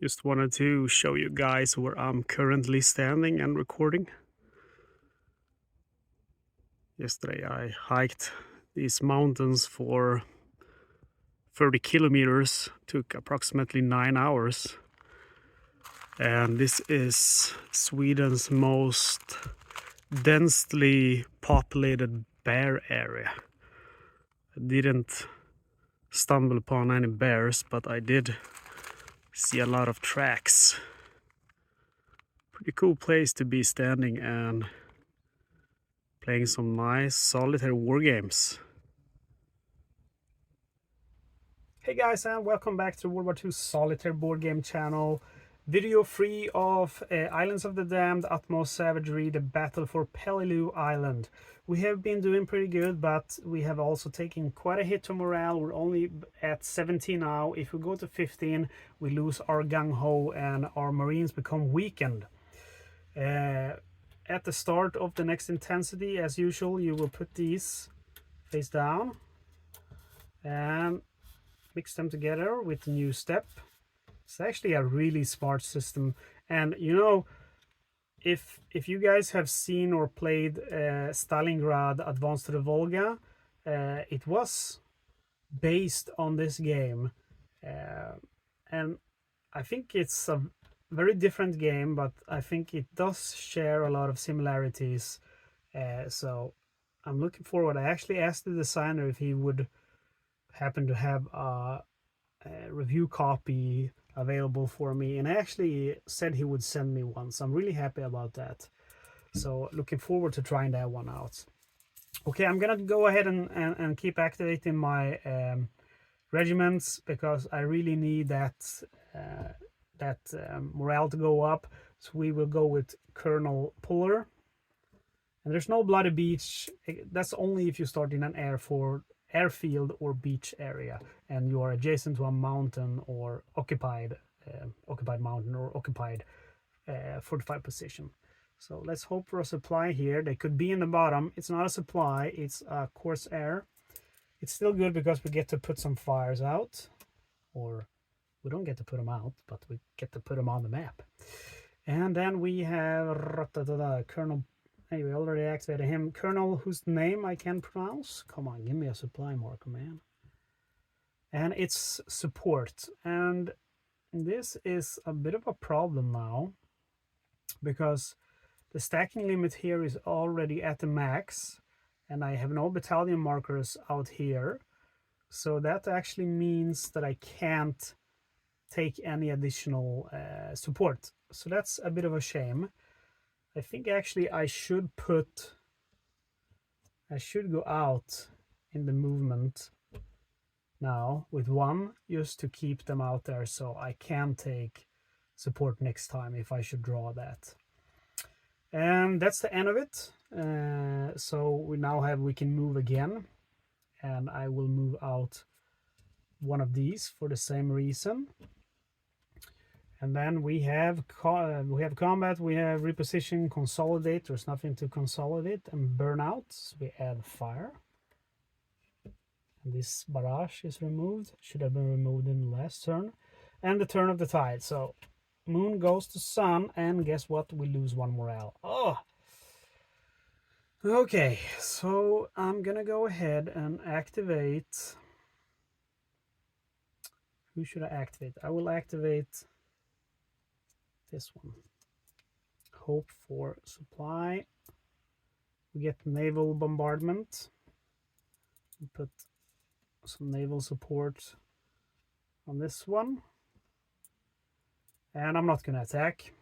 Just wanted to show you guys where I'm currently standing and recording. Yesterday I hiked these mountains for 30 kilometers, took approximately 9 hours. And this is Sweden's most densely populated bear area. I didn't stumble upon any bears, but I did see a lot of tracks. Pretty cool place to be standing and playing some nice solitaire war games. Hey guys, and welcome back to World War II Solitaire board game channel. Video free of Islands of the Damned, Atmos, Savagery, the battle for Peleliu Island. We have been doing pretty good, but we have also taken quite a hit to morale. We're only at 17 now. If we go to 15, we lose our gung-ho and our Marines become weakened. At the start of the next intensity, as usual, you will put these face down and mix them together with the new step. It's actually a really smart system. And you know, if you guys have seen or played Stalingrad Advance to the Volga, it was based on this game. And I think it's a very different game, but I think it does share a lot of similarities. So I'm looking forward. I actually asked the designer if he would happen to have a review copy available for me, and I actually said he would send me one, so I'm really happy about that. So looking forward to trying that one out. Okay, I'm gonna go ahead and keep activating my regiments, because I really need that morale to go up. So we will go with Colonel Puller, and there's no bloody beach. That's only if you start in an airfield or beach area and you are adjacent to a mountain or occupied mountain or occupied fortified position. So let's hope for a supply here. They could be in the bottom. It's not a supply, it's a coarse air. It's still good because we get to put some fires out, or we don't get to put them out, but we get to put them on the map. And then we have Colonel. Anyway, already activated him. Colonel, whose name I can't pronounce. Come on, give me a supply marker, man. And it's support. And this is a bit of a problem now, because the stacking limit here is already at the max, and I have no battalion markers out here. So that actually means that I can't take any additional support. So that's a bit of a shame. I think actually I should go out in the movement now with one, just to keep them out there, so I can take support next time if I should draw that. And that's the end of it. So we can move again, and I will move out one of these for the same reason. And then we have combat, we have reposition, consolidate. There's nothing to consolidate, and burnout. So we add fire. And this barrage is removed. Should have been removed in the last turn. And the turn of the tide. So moon goes to sun, and guess what? We lose one morale. Oh! Okay, so I'm gonna go ahead and activate. Who should I activate? I will activate this one. Hope for supply. We get naval bombardment. We put some naval support on this one, and I'm not gonna attack,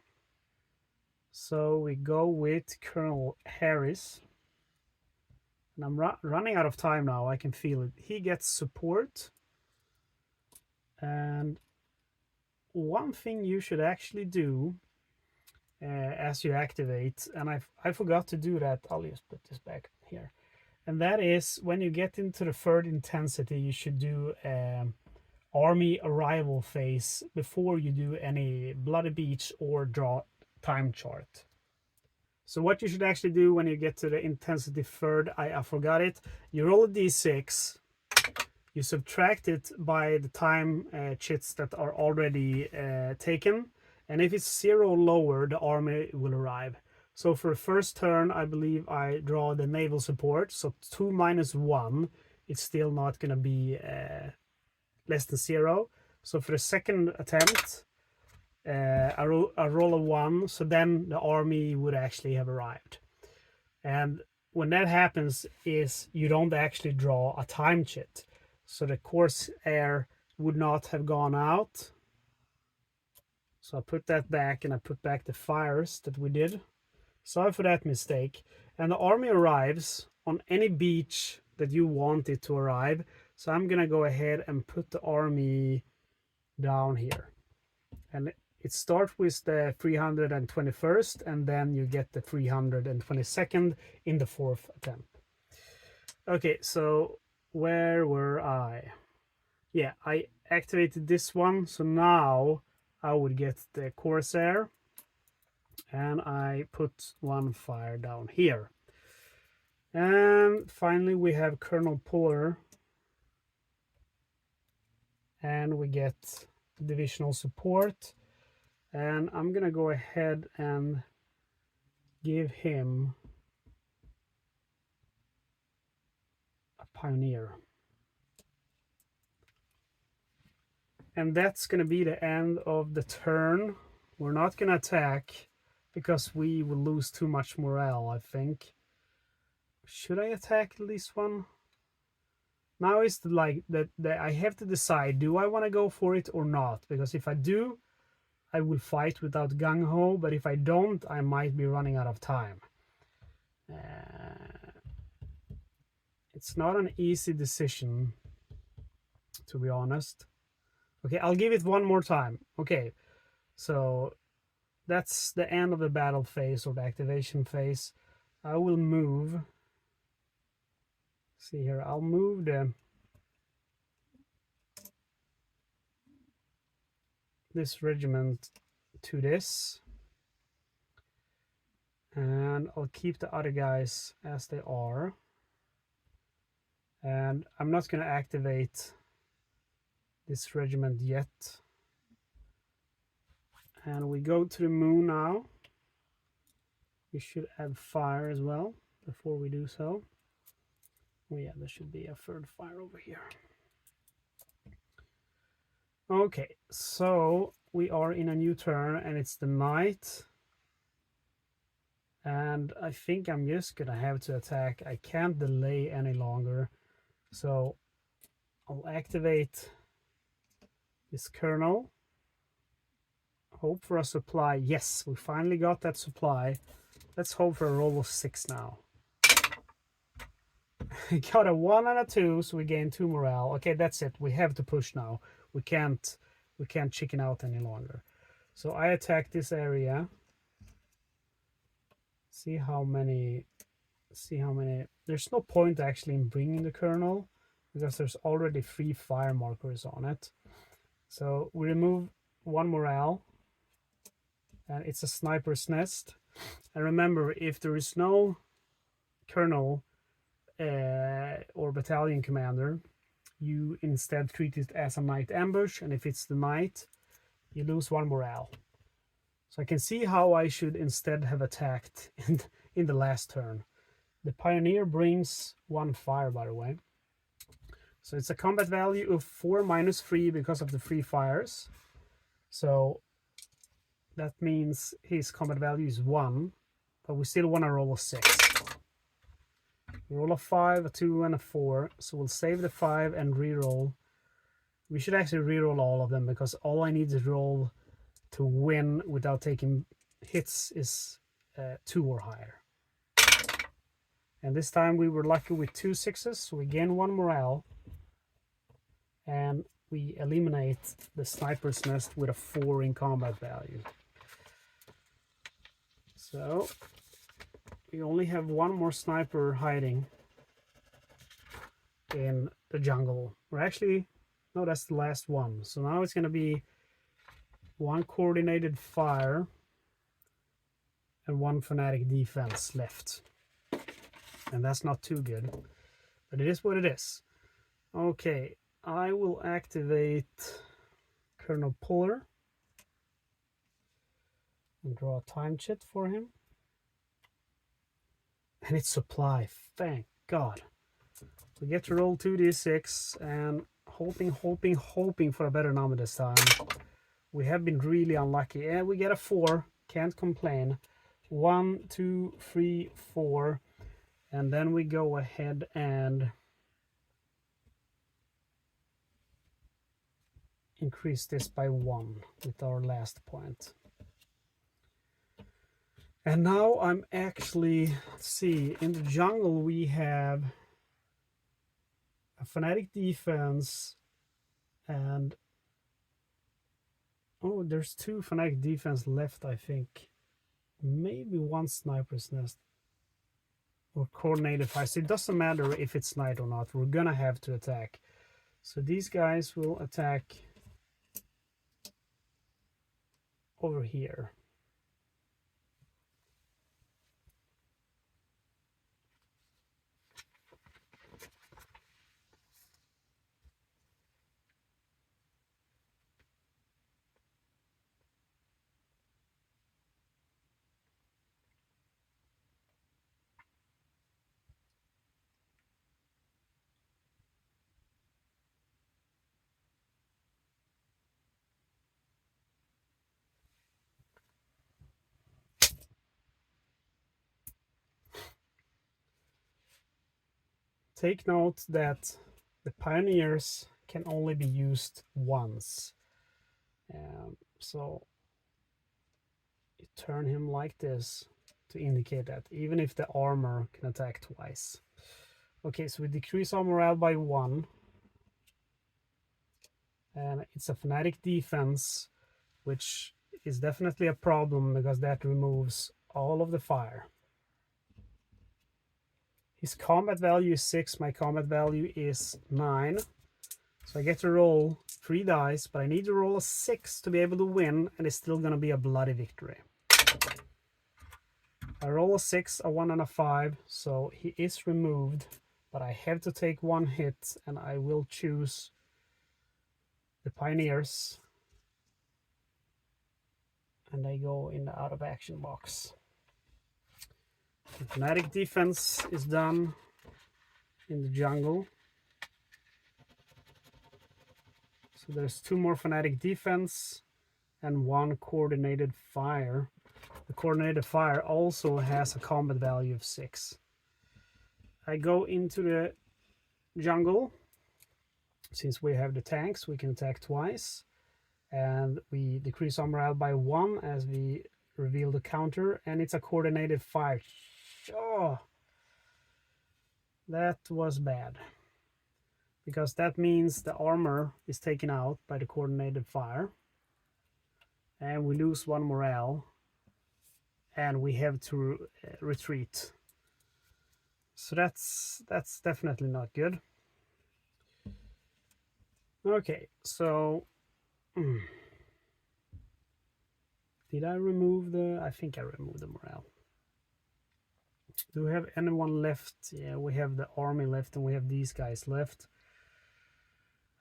so we go with Colonel Harris. And I'm running out of time now. I can feel it. He gets support, and one thing you should actually do as you activate, and I forgot to do that, I'll just put this back here, and that is when you get into the third intensity, you should do army arrival phase before you do any bloody beach or draw time chart. So what you should actually do when you get to the intensity third, I forgot it, you roll a d6, You subtract it by the time chits that are already taken, and if it's 0 lower, the army will arrive. So for the first turn, I believe I draw the naval support, so 2 minus 1, it's still not going to be less than 0. So for the second attempt, I roll a 1, so then the army would actually have arrived. And when that happens is you don't actually draw a time chit. So the Corsair would not have gone out. So I put that back, and I put back the fires that we did. Sorry for that mistake. And the army arrives on any beach that you want it to arrive. So I'm gonna go ahead and put the army down here. And it starts with the 321st, and then you get the 322nd in the 4th attempt. Okay, so where were I? Yeah, I activated this one, so now I would get the Corsair, and I put 1 fire down here. And finally we have Colonel Puller, and we get divisional support, and I'm gonna go ahead and give him a pioneer. And that's going to be the end of the turn. We're not going to attack because we will lose too much morale, I think. Should I attack this one? Now it's like that I have to decide, do I want to go for it or not? Because if I do, I will fight without gung-ho, but if I don't, I might be running out of time. It's not an easy decision, to be honest. Okay, I'll give it one more time. Okay, so that's the end of the battle phase or the activation phase. I will move. See here, I'll move this regiment to this. And I'll keep the other guys as they are. And I'm not going to activate this regiment yet. And we go to the moon now. We should add fire as well before we do so. Oh yeah, there should be a third fire over here. Okay, so we are in a new turn, and it's the night. And I think I'm just gonna have to attack. I can't delay any longer. So I'll activate this colonel. Hope for a supply. Yes, we finally got that supply. Let's hope for a roll of 6 now. We got a 1 and a 2, so we gain 2 morale. Okay, that's it. We have to push now. We can't chicken out any longer. So I attack this area. See how many. There's no point actually in bringing the colonel because there's already 3 fire markers on it. So we remove 1 morale, and it's a sniper's nest. And remember, if there is no colonel or battalion commander, you instead treat it as a night ambush, and if it's the night, you lose 1 morale. So I can see how I should instead have attacked in the last turn. The pioneer brings 1 fire, by the way. So it's a combat value of 4 minus 3 because of the 3 fires. So that means his combat value is 1, but we still want to roll a 6. Roll a 5, a 2, and a 4. So we'll save the 5 and re-roll. We should actually re-roll all of them because all I need to roll to win without taking hits is 2 or higher. And this time we were lucky with 2 6s, so we gain 1 morale. And we eliminate the sniper's nest with a 4 in combat value. So we only have 1 more sniper hiding in the jungle. Or actually, no, that's the last one. So now it's going to be 1 coordinated fire and 1 fanatic defense left. And that's not too good, but it is what it is. Okay, I will activate Colonel Puller and draw a time chit for him. And it's supply, thank God. We get to roll 2d6 and hoping for a better number this time. We have been really unlucky. And we get a 4, can't complain. 1, 2, 3, 4. And then we go ahead and increase this by 1 with our last point. And now I'm actually, let's see, in the jungle we have a fanatic defense and oh, there's 2 fanatic defense left, I think. Maybe 1 sniper's nest or coordinated fire. So it doesn't matter if it's night or not, we're gonna have to attack. So these guys will attack over here. Take note that the pioneers can only be used once. So you turn him like this to indicate that, even if the armor can attack twice. Okay, so we decrease our morale by 1. And it's a fanatic defense, which is definitely a problem because that removes all of the fire. His combat value is 6, my combat value is 9. So I get to roll 3 dice, but I need to roll a 6 to be able to win, and it's still going to be a bloody victory. I roll a 6, a 1, and a 5, so he is removed, but I have to take 1 hit, and I will choose the pioneers. And they go in the out of action box. The fanatic defense is done in the jungle. So there's 2 more fanatic defense and 1 coordinated fire. The coordinated fire also has a combat value of 6. I go into the jungle. Since we have the tanks, we can attack twice. And we decrease our morale by 1 as we reveal the counter. And it's a coordinated fire. Oh, that was bad. Because that means the armor is taken out by the coordinated fire. And we lose 1 morale. And we have to retreat. So that's definitely not good. Okay, so did I remove I think I removed the morale. Do we have anyone left? Yeah, we have the army left and we have these guys left.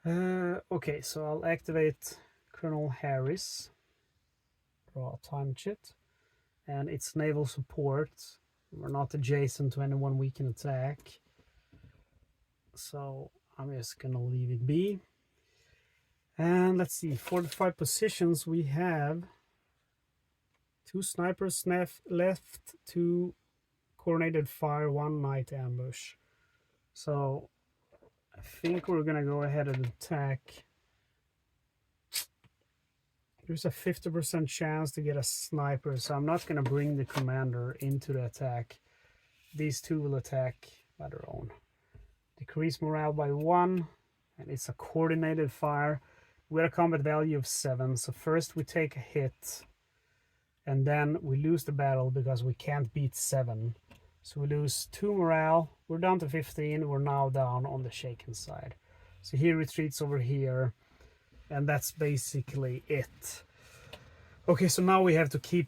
Okay, so I'll activate Colonel Harris. Draw a time chit. And it's naval support. We're not adjacent to anyone we can attack. So I'm just gonna leave it be. And let's see, fortified positions, we have 2 snipers left, 2 coordinated fire, 1 night ambush. So I think we're gonna go ahead and attack. There's a 50% chance to get a sniper, so I'm not gonna bring the commander into the attack. These 2 will attack by their own. Decrease morale by 1, and it's a coordinated fire. We have a combat value of 7, so first we take a hit, and then we lose the battle because we can't beat 7. So we lose 2 morale, we're down to 15, we're now down on the shaken side. So he retreats over here, and that's basically it. Okay, so now we have to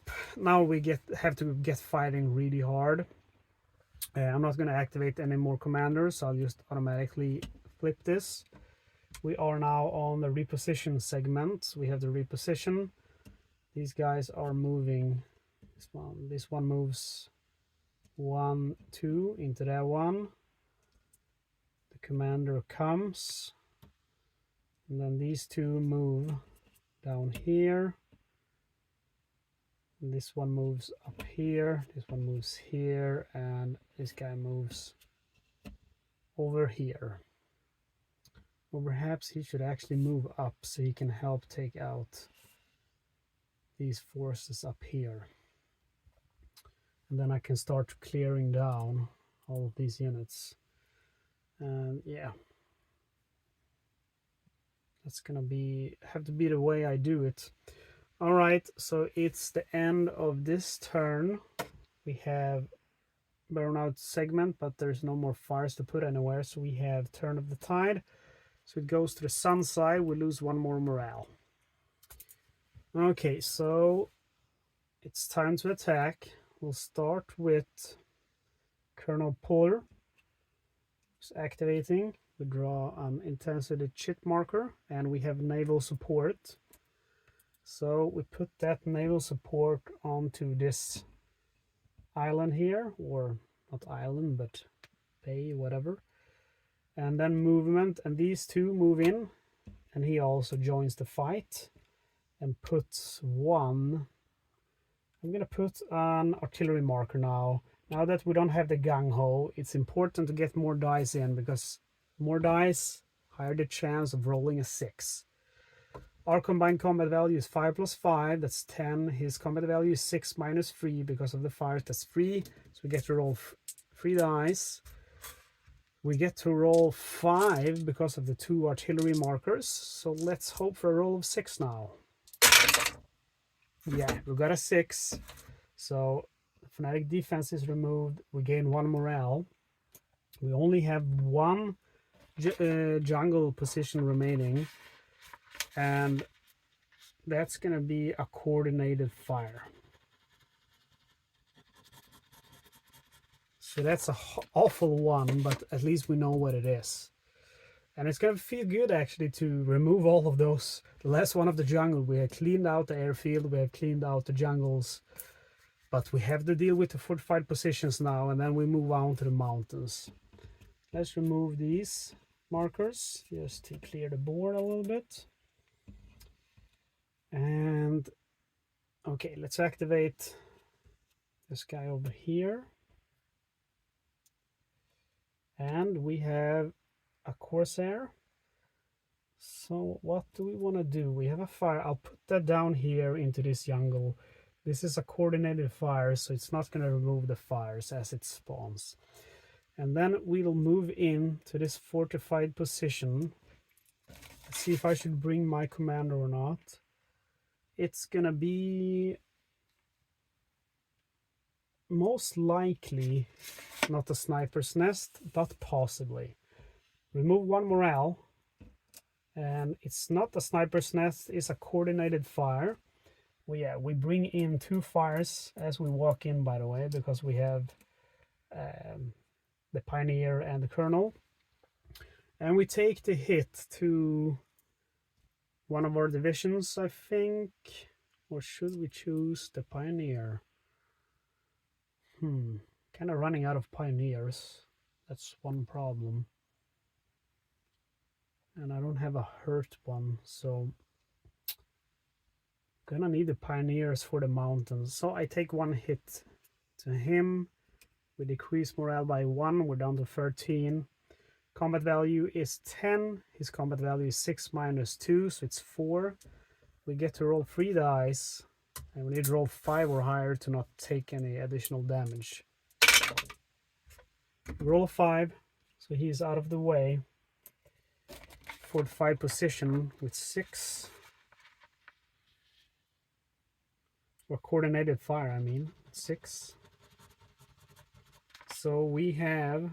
have to get fighting really hard. I'm not going to activate any more commanders, so I'll just automatically flip this. we are now on the reposition segment. We have the reposition. These guys are moving. This one moves 1, 2 into that one. The commander comes, and then these two move down here. And this one moves up here. This one moves here, and this guy moves over here. Or perhaps he should actually move up so he can help take out these forces up here. And then I can start clearing down all of these units. And yeah, that's gonna have to be the way I do it. All right, so it's the end of this turn. We have burnout segment, but there's no more fires to put anywhere, so we have turn of the tide. So it goes to the sun side. We lose 1 more morale. Okay, so it's time to attack. We'll start with Colonel Puller. It's activating. We draw an intensity chit marker, and we have naval support. So we put that naval support onto this island here, or not island, but bay, whatever. And then movement, and these two move in, and he also joins the fight and puts 1. I'm gonna put an artillery marker now. Now that we don't have the gung-ho, it's important to get more dice in, because more dice, higher the chance of rolling a 6. Our combined combat value is 5 plus 5, that's 10. His combat value is 6 minus 3 because of the fires, that's 3. So we get to roll 3 dice. We get to roll 5 because of the 2 artillery markers. So let's hope for a roll of 6 now. Yeah, we got a 6. So fanatic defense is removed. We gain 1 morale. We only have 1 jungle position remaining. And that's going to be a coordinated fire. So that's an awful one, but at least we know what it is. And it's going to feel good actually to remove all of those. The last one of the jungle, we have cleaned out the airfield, we have cleaned out the jungles. But we have to deal with the fortified positions now, and then we move on to the mountains. Let's remove these markers just to clear the board a little bit. And okay, let's activate this guy over here. And we have a Corsair. So what do we want to do? We have a fire. I'll put that down here into this jungle. This is a coordinated fire, so it's not going to remove the fires as it spawns. And then we'll move in to this fortified position. Let's see if I should bring my commander or not. It's going to be most likely not a sniper's nest, but possibly. Remove 1 morale, and it's not a sniper's nest, it's a coordinated fire. Well, yeah, we bring in 2 fires as we walk in, by the way, because we have the Pioneer and the Colonel. And we take the hit to one of our divisions, I think. Or should we choose the Pioneer? Kind of running out of Pioneers. That's one problem. And I don't have a hurt one, so gonna need the Pioneers for the mountains. So I take 1 hit to him. We decrease morale by 1. We're down to 13. Combat value is 10. His combat value is 6 minus 2, so it's 4. We get to roll 3 dice, and we need to roll 5 or higher to not take any additional damage. Roll 5, so he's out of the way. Fortified position with 6. Or coordinated fire, I mean, 6. So we have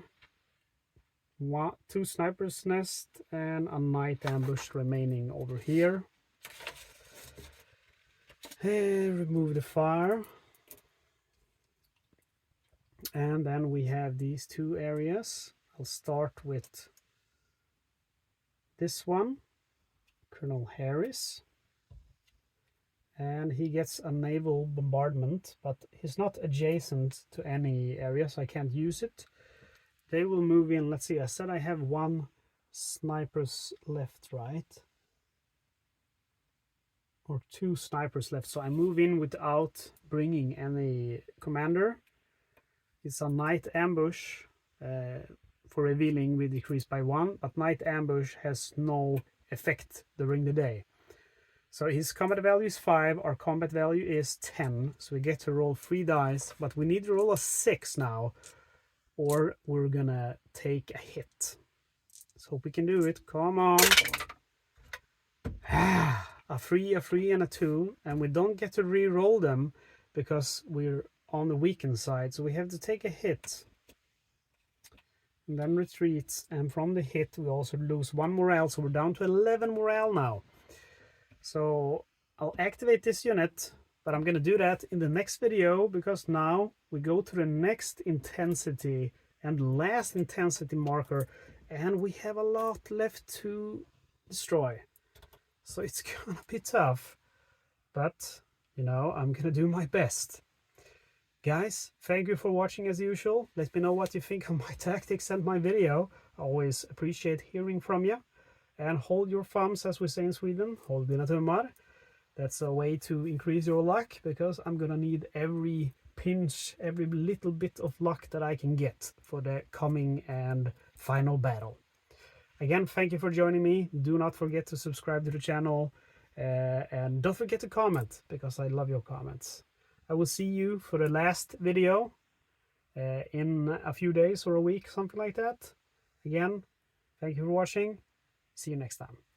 2 sniper's nest and a night ambush remaining over here. Remove the fire. And then we have these 2 areas. I'll start with this one. Colonel Harris. And he gets a naval bombardment, but he's not adjacent to any area, so I can't use it. They will move in. Let's see, I said I have 1 snipers left, right? Or 2 snipers left, so I move in without bringing any commander. It's a night ambush. For revealing, we decrease by 1, but night ambush has no effect during the day. So his combat value is 5, our combat value is 10, so we get to roll 3 dice, but we need to roll a 6 now, or we're gonna take a hit. Let's hope we can do it. Come on. A 3, a 3, and a 2, and we don't get to re-roll them because we're on the weakened side, so we have to take a hit. And then retreat, and from the hit we also lose 1 morale, so we're down to 11 morale now. So I'll activate this unit, but I'm going to do that in the next video, because now we go to the next intensity and last intensity marker, and we have a lot left to destroy. So it's going to be tough, but you know, I'm going to do my best. Guys, thank you for watching as usual. Let me know what you think of my tactics and my video. I always appreciate hearing from you. And hold your thumbs, as we say in Sweden. Hold dina tummar. That's a way to increase your luck, because I'm gonna need every pinch, every little bit of luck that I can get for the coming and final battle. Again, thank you for joining me. Do not forget to subscribe to the channel. And don't forget to comment, because I love your comments. I will see you for the last video in a few days or a week, something like that. Again, thank you for watching. See you next time.